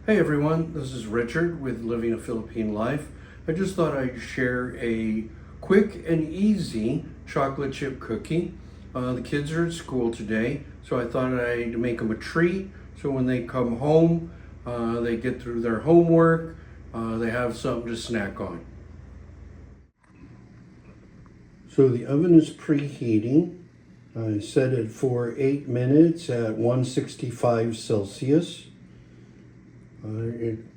Hey everyone, this is Richard with Living a Philippine Life. I just thought I'd share a quick and easy chocolate chip cookie. The kids are at school today, so I thought I'd make them a treat so when they come home, they get through their homework, they have something to snack on. So the oven is preheating. I set it for 8 minutes at 165 Celsius.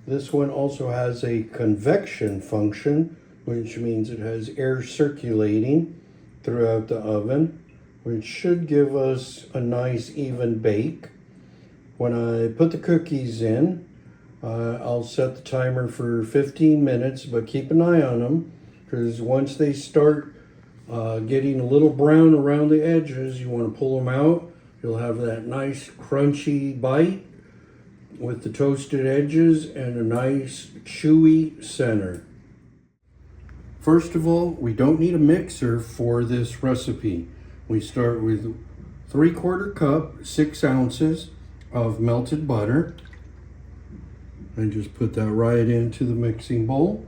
This one also has a convection function, which means it has air circulating throughout the oven, which should give us a nice even bake. When I put the cookies in, I'll set the timer for 15 minutes, but keep an eye on them, because once they start getting a little brown around the edges, you want to pull them out. You'll have that nice crunchy bite with the toasted edges and a nice chewy center. First of all, we don't need a mixer for this recipe. We start with 3/4 cup, 6 ounces of melted butter. I just put that right into the mixing bowl.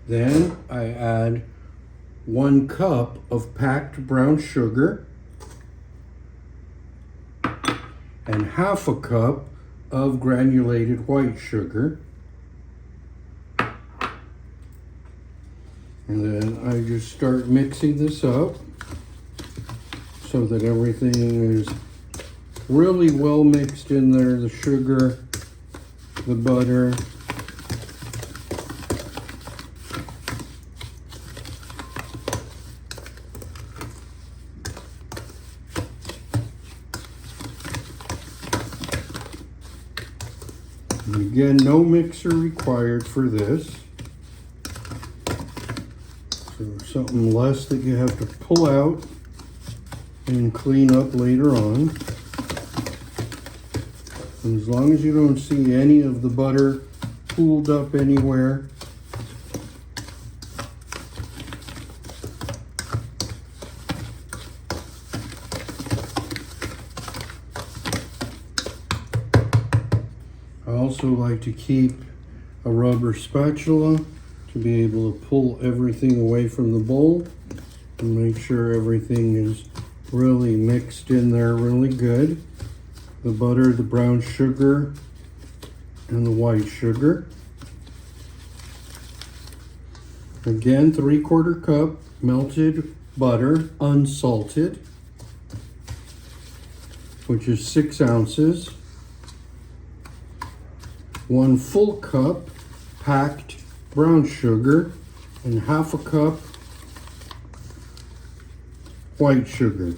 Then I add 1 cup of packed brown sugar and 1/2 cup of granulated white sugar. And then I just start mixing this up so that everything is really well mixed in there, the sugar, the butter. And again, no mixer required for this. So something less that you have to pull out and clean up later on. And as long as you don't see any of the butter pooled up anywhere, I also like to keep a rubber spatula to be able to pull everything away from the bowl and make sure everything is really mixed in there really good. The butter, the brown sugar, and the white sugar. Again, 3/4 cup melted butter, unsalted, which is 6 ounces. 1 full cup packed brown sugar and 1/2 cup white sugar.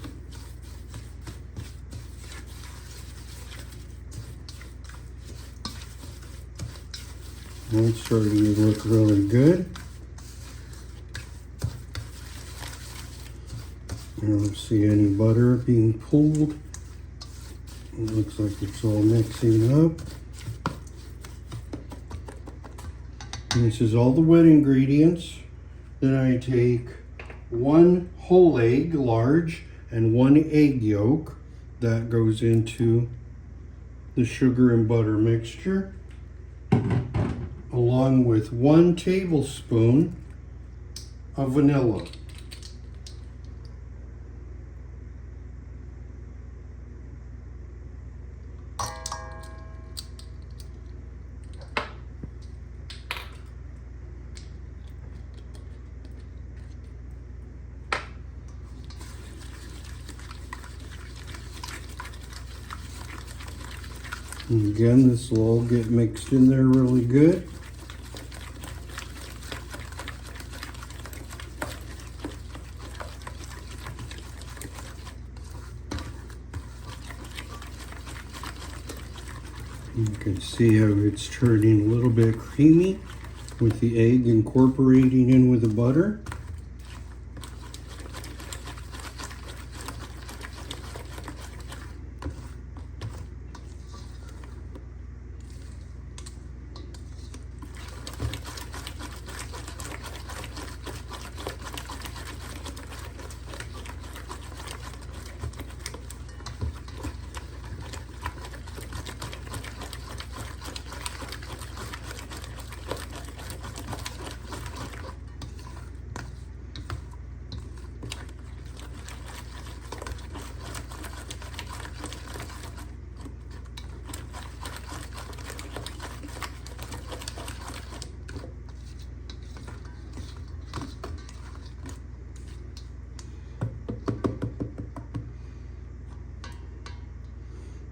And it's starting to look really good. I don't see any butter being pulled. It looks like it's all mixing up. And this is all the wet ingredients. Then I take 1 whole egg, large, and 1 egg yolk. That goes into the sugar and butter mixture, along with 1 tablespoon of vanilla. And again, this will all get mixed in there really good. You can see how it's turning a little bit creamy with the egg incorporating in with the butter.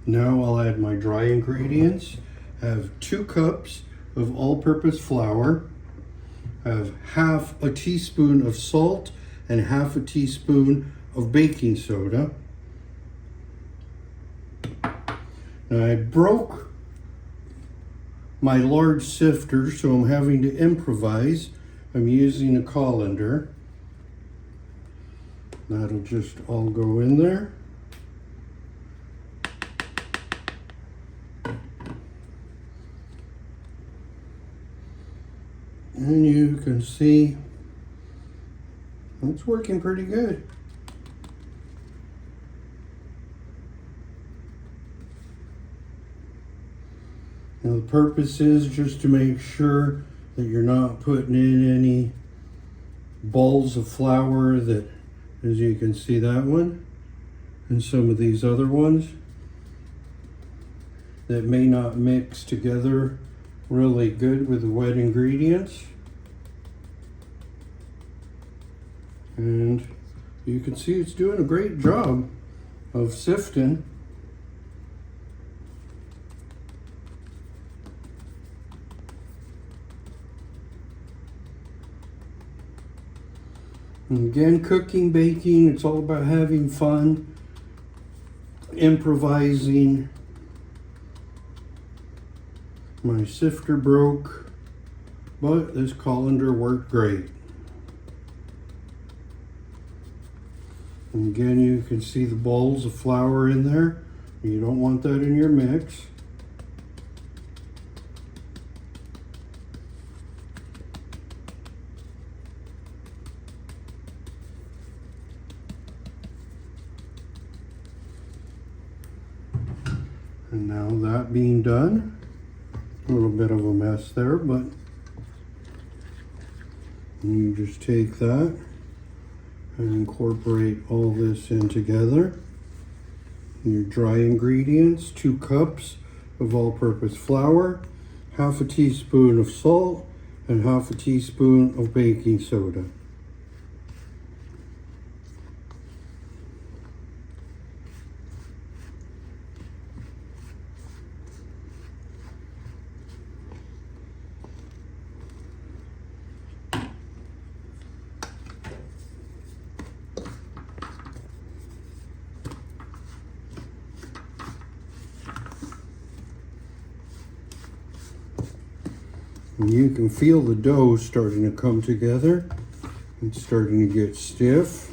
Now I'll add my dry ingredients. I have 2 cups of all-purpose flour. I have half a teaspoon of salt and half a teaspoon of baking soda. Now I broke my large sifter, so I'm having to improvise. I'm using a colander. That'll just all go in there. And you can see it's working pretty good. Now the purpose is just to make sure that you're not putting in any balls of flour that, as you can see that one, and some of these other ones, that may not mix together really good with the wet ingredients. And you can see it's doing a great job of sifting. And again, cooking, baking, it's all about having fun, improvising. My sifter broke, but this colander worked great. And again, you can see the balls of flour in there. You don't want that in your mix. And now that being done, a little bit of a mess there, but you just take that and incorporate all this in together. Your dry ingredients, 2 cups of all-purpose flour, half a teaspoon of salt, and half a teaspoon of baking soda. And you can feel the dough starting to come together. It's starting to get stiff.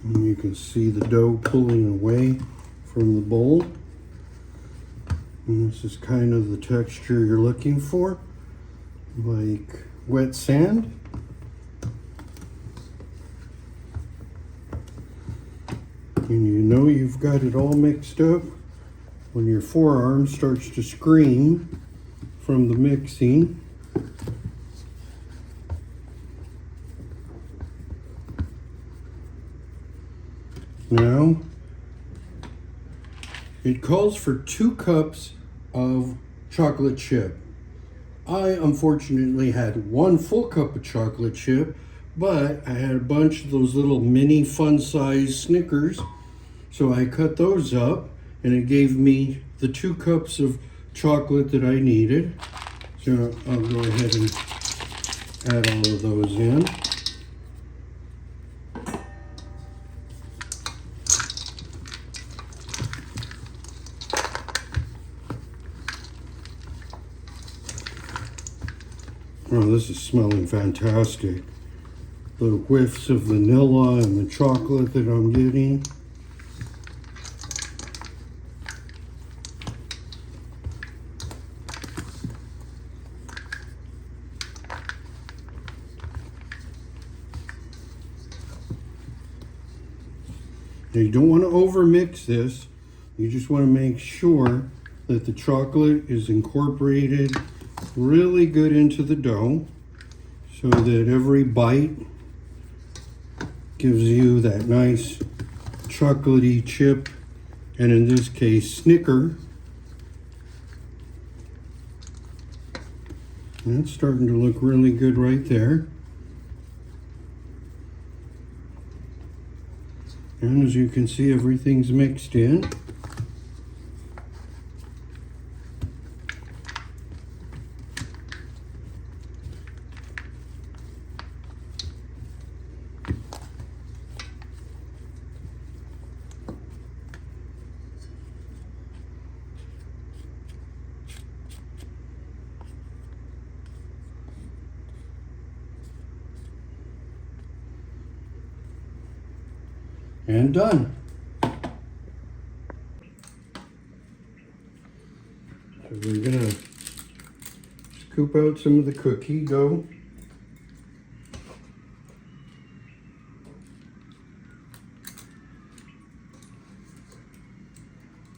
And you can see the dough pulling away from the bowl. And this is kind of the texture you're looking for, like wet sand. And you know you've got it all mixed up when your forearm starts to scream from the mixing. Now, it calls for 2 cups of chocolate chip. I unfortunately had 1 full cup of chocolate chip, but I had a bunch of those little mini fun-size Snickers, so I cut those up, and it gave me the 2 cups of chocolate that I needed. So I'll go ahead and add all of those in. Oh, this is smelling fantastic. The whiffs of vanilla and the chocolate that I'm getting. Now you don't want to overmix this. You just want to make sure that the chocolate is incorporated really good into the dough so that every bite gives you that nice chocolatey chip, and in this case, Snicker. And it's starting to look really good right there. And as you can see, everything's mixed in. And done. So we're gonna scoop out some of the cookie dough.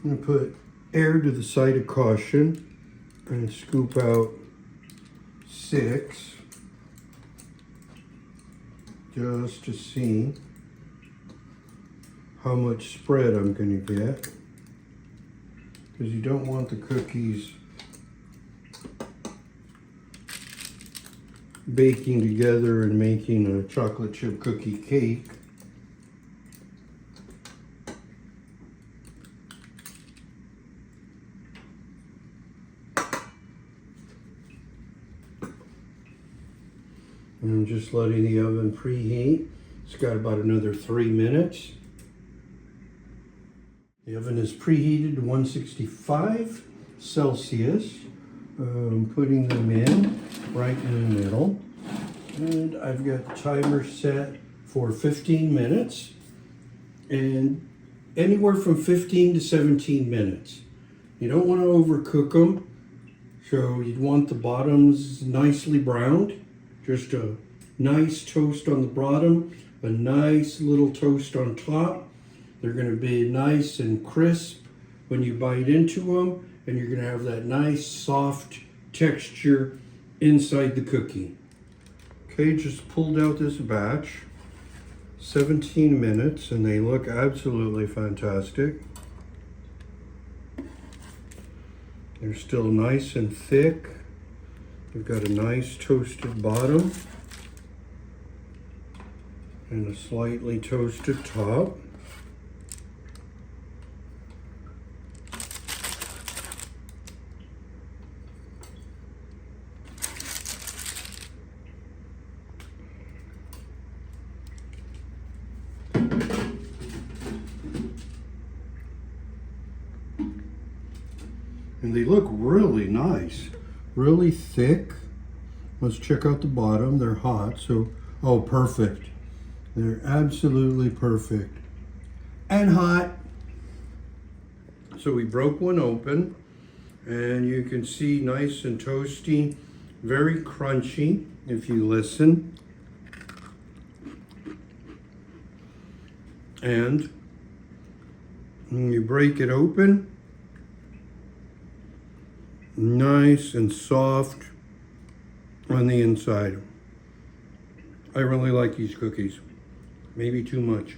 I'm gonna put air to the side of caution and scoop out 6 just to see how much spread I'm going to get, because you don't want the cookies baking together and making a chocolate chip cookie cake. And I'm just letting the oven preheat. It's got about another 3 minutes. The oven is preheated to 165 Celsius. I'm putting them in right in the middle. And I've got the timer set for 15 minutes. And anywhere from 15 to 17 minutes. You don't want to overcook them. So you'd want the bottoms nicely browned. Just a nice toast on the bottom, a nice little toast on top. They're going to be nice and crisp when you bite into them, and you're going to have that nice soft texture inside the cookie. Okay, just pulled out this batch, 17 minutes, and they look absolutely fantastic. They're still nice and thick. They've got a nice toasted bottom and a slightly toasted top. And they look really nice, really thick. Let's check out the bottom. They're hot, so, oh, perfect. They're absolutely perfect. And hot. So we broke one open, and you can see nice and toasty, very crunchy if you listen. And when you break it open, nice and soft on the inside. I really like these cookies. Maybe too much.